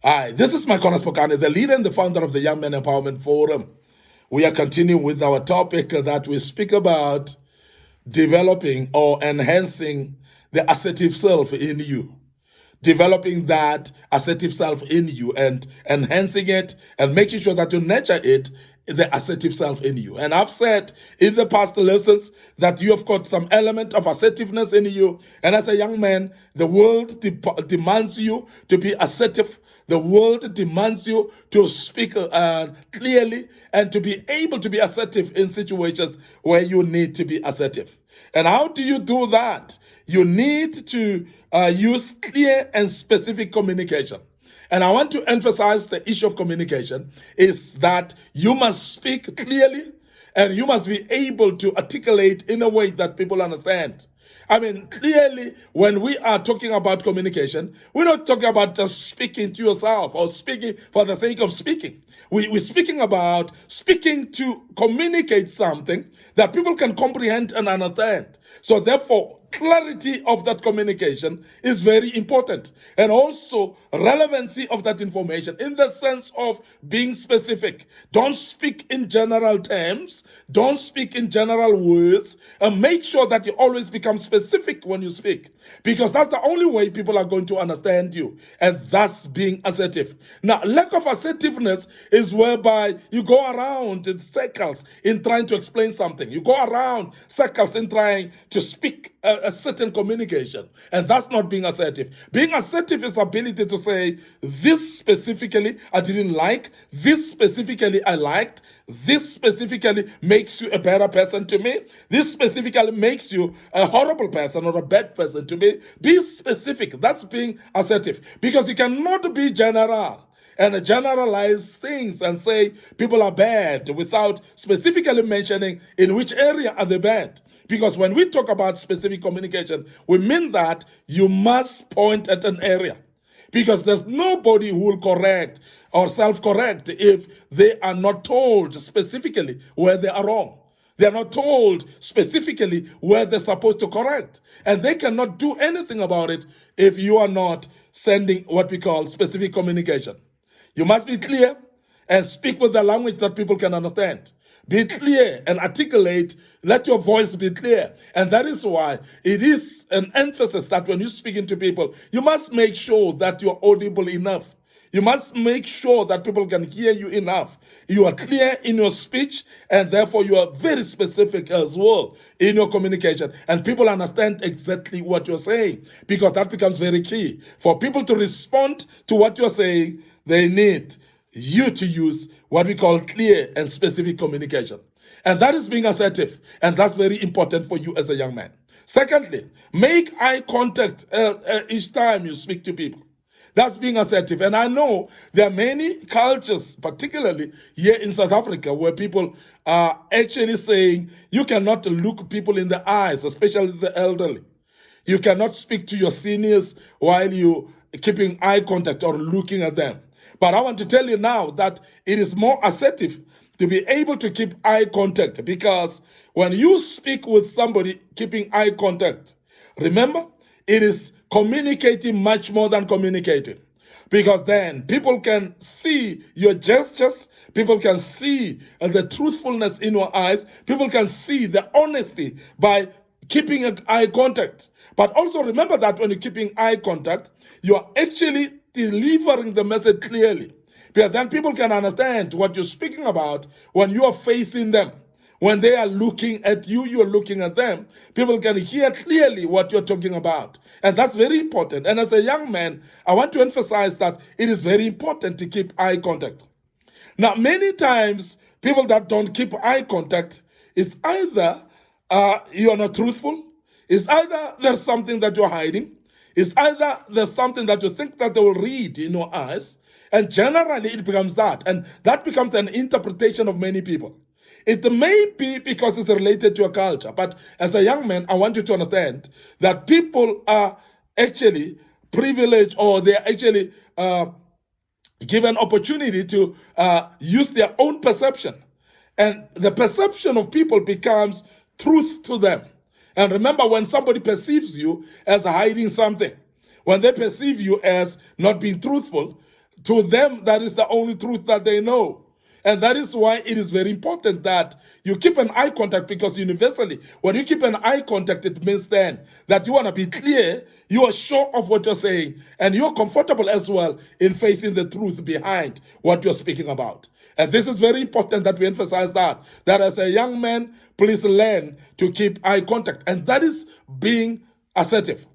Hi, this is Micornus, Phokane, the leader and the founder of the Young Men Empowerment Forum. We are continuing with our topic that we speak about developing or enhancing the assertive self in you. Developing that assertive self in you and enhancing it and making sure that you nurture it, the assertive self in you. And I've said in the past lessons that you have got some element of assertiveness in you. And as a young man, the world demands you to be assertive. The world demands you to speak clearly and to be able to be assertive in situations where you need to be assertive. And how do you do that? You need to use clear and specific communication. And I want to emphasize the issue of communication is that you must speak clearly and you must be able to articulate in a way that people understand. I mean, clearly, when we are talking about communication, we're not talking about just speaking to yourself or speaking for the sake of speaking. We're speaking about speaking to communicate something that people can comprehend and understand. So therefore, clarity of that communication is very important. And also relevancy of that information in the sense of being specific. Don't speak in general terms. Don't speak in general words. And make sure that you always become specific when you speak. Because that's the only way people are going to understand you. And that's being assertive. Now, lack of assertiveness is whereby you go around in circles in trying to explain something. You go around circles in trying to speak a certain communication. And that's not being assertive. Being assertive is ability to say, this specifically I didn't like, this specifically I liked, this specifically makes you a better person to me, this specifically makes you a horrible person or a bad person to me. Be specific. That's being assertive. Because you cannot be general and generalize things and say people are bad without specifically mentioning in which area are they bad. Because when we talk about specific communication, we mean that you must point at an area. Because there's nobody who will correct or self-correct if they are not told specifically where they are wrong. They're not told specifically where they're supposed to correct. And they cannot do anything about it if you are not sending what we call specific communication. You must be clear and speak with the language that people can understand. Be clear and articulate. Let your voice be clear. And that is why it is an emphasis that when you're speaking to people, you must make sure that you're audible enough. You must make sure that people can hear you enough. You are clear in your speech, and therefore you are very specific as well in your communication. And people understand exactly what you're saying, because that becomes very key. For people to respond to what you're saying, they need you to use what we call clear and specific communication. And that is being assertive. And that's very important for you as a young man. Secondly, make eye contact each time you speak to people. That's being assertive. And I know there are many cultures, particularly here in South Africa, where people are actually saying you cannot look people in the eyes, especially the elderly. You cannot speak to your seniors while you keeping eye contact or looking at them. But I want to tell you now that it is more assertive to be able to keep eye contact, because when you speak with somebody keeping eye contact, remember, it is communicating much more than communicating. Because then people can see your gestures, people can see the truthfulness in your eyes, people can see the honesty by keeping eye contact. But also remember that when you're keeping eye contact, you are actually delivering the message clearly. Because then people can understand what you're speaking about when you are facing them. When they are looking at you, you're looking at them. People can hear clearly what you're talking about. And that's very important. And as a young man, I want to emphasize that it is very important to keep eye contact. Now, many times, people that don't keep eye contact is either you're not truthful, it's either there's something that you're hiding, it's either there's something that you think that they will read in your eyes, and generally it becomes that. And that becomes an interpretation of many people. It may be because it's related to a culture, but as a young man, I want you to understand that people are actually privileged, or they're actually given opportunity to use their own perception. And the perception of people becomes truth to them. And remember, when somebody perceives you as hiding something, when they perceive you as not being truthful, To them, that is the only truth that they know. And that is why it is very important that you keep an eye contact, because universally, when you keep an eye contact, it means then that you want to be clear, you are sure of what you're saying, and you're comfortable as well in facing the truth behind what you're speaking about. And this is very important that we emphasize that as a young man, please learn to keep eye contact. And that is being assertive.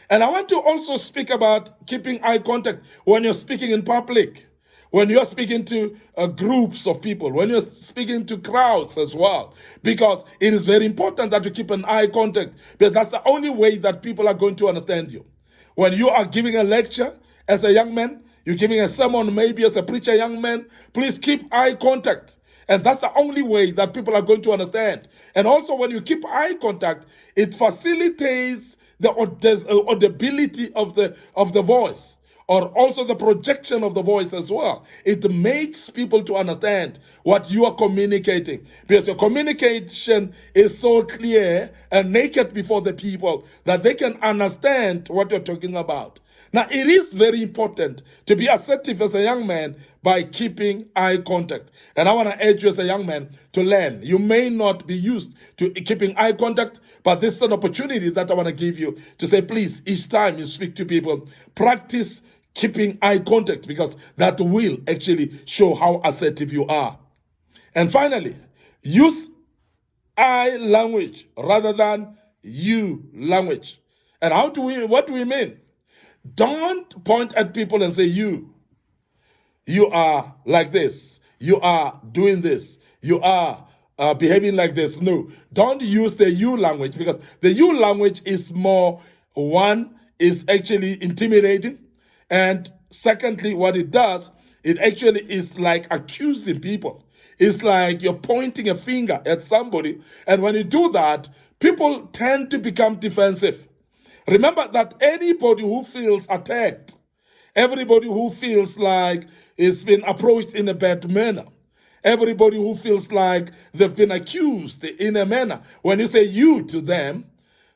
And I want to also speak about keeping eye contact when you're speaking in public, when you're speaking to groups of people, when you're speaking to crowds as well, because it is very important that you keep an eye contact, because that's the only way that people are going to understand you. When you are giving a lecture as a young man, you're giving a sermon maybe as a preacher young man, please keep eye contact. And that's the only way that people are going to understand. And also when you keep eye contact, it facilitates the audibility of the voice, or also the projection of the voice as well. It makes people to understand what you are communicating, because your communication is so clear and naked before the people that they can understand what you're talking about. Now, it is very important to be assertive as a young man by keeping eye contact. And I want to urge you as a young man to learn. You may not be used to keeping eye contact, but this is an opportunity that I want to give you to say, please, each time you speak to people, practice keeping eye contact, because that will actually show how assertive you are. And finally, use I language rather than you language. And what do we mean? Don't point at people and say you are like this, you are doing this, you are behaving like this. No, don't use the you language, because the you language is more, one, is actually intimidating, and secondly, what it does, it actually is like accusing people. It's like you're pointing a finger at somebody, and when you do that, people tend to become defensive. Remember that anybody who feels attacked, everybody who feels like it's been approached in a bad manner, everybody who feels like they've been accused in a manner, when you say you to them,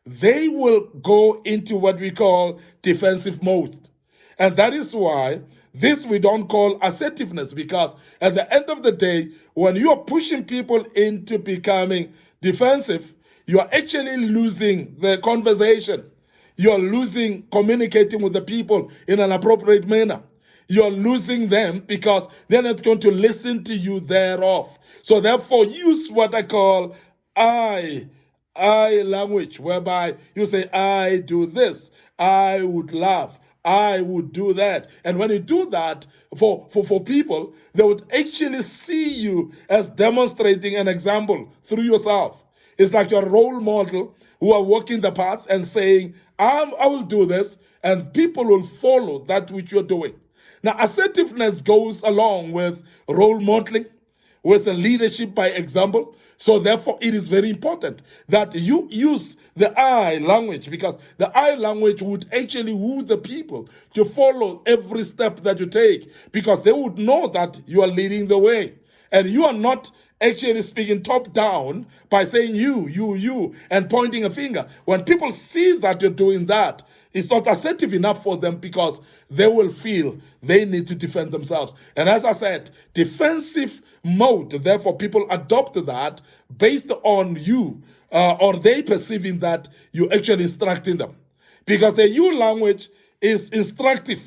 they will go into what we call defensive mode. And that is why this we don't call assertiveness, because at the end of the day, when you are pushing people into becoming defensive, you are actually losing the conversation. You're losing communicating with the people in an appropriate manner. You're losing them because they're not going to listen to you thereof. So therefore, use what I call I language, whereby you say, I do this, I would laugh, I would do that. And when you do that for people, they would actually see you as demonstrating an example through yourself. It's like your role model who are walking the path and saying, I will do this, and people will follow that which you're doing. Now, assertiveness goes along with role modeling, with leadership by example. So therefore, it is very important that you use the I language, because the I language would actually woo the people to follow every step that you take, because they would know that you are leading the way. And you are not actually speaking top down by saying you, and pointing a finger. When people see that you're doing that, it's not assertive enough for them, because they will feel they need to defend themselves. And as I said, defensive mode, therefore people adopt that based on you, or they perceiving that you're actually instructing them. Because the you language is instructive.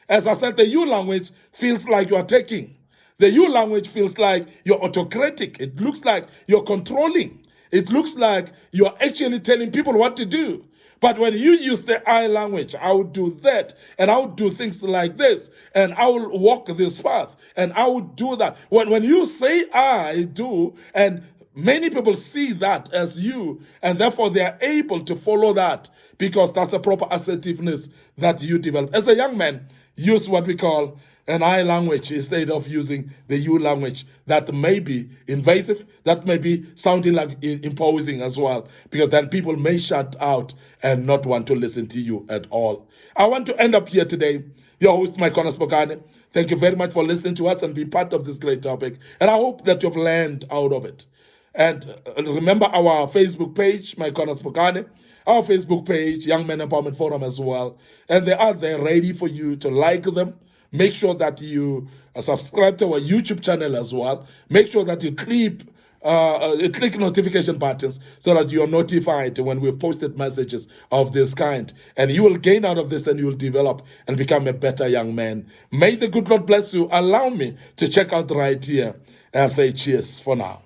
As I said, the you language feels like you're taking. The you language feels like you're autocratic. It looks like you're controlling. It looks like you're actually telling people what to do. But when you use the I language, I would do that, and I would do things like this, and I will walk this path, and I would do that. When you say I do, and many people see that as you, and therefore they are able to follow that, because that's a proper assertiveness that you develop. As a young man, use what we call an I language instead of using the you language that may be invasive, that may be sounding like imposing as well, because then people may shut out and not want to listen to you at all. I want to end up here today. Your host, Micornus Phokane. Thank you very much for listening to us and being part of this great topic. And I hope that you've learned out of it. And remember our Facebook page, Micornus Phokane, our Facebook page, Young Men Empowerment Forum as well. And they are there ready for you to like them, Make sure that you subscribe to our YouTube channel as well. Make sure that you click notification buttons so that you are notified when we've posted messages of this kind. And you will gain out of this, and you will develop and become a better young man. May the good Lord bless you. Allow me to check out right here and say cheers for now.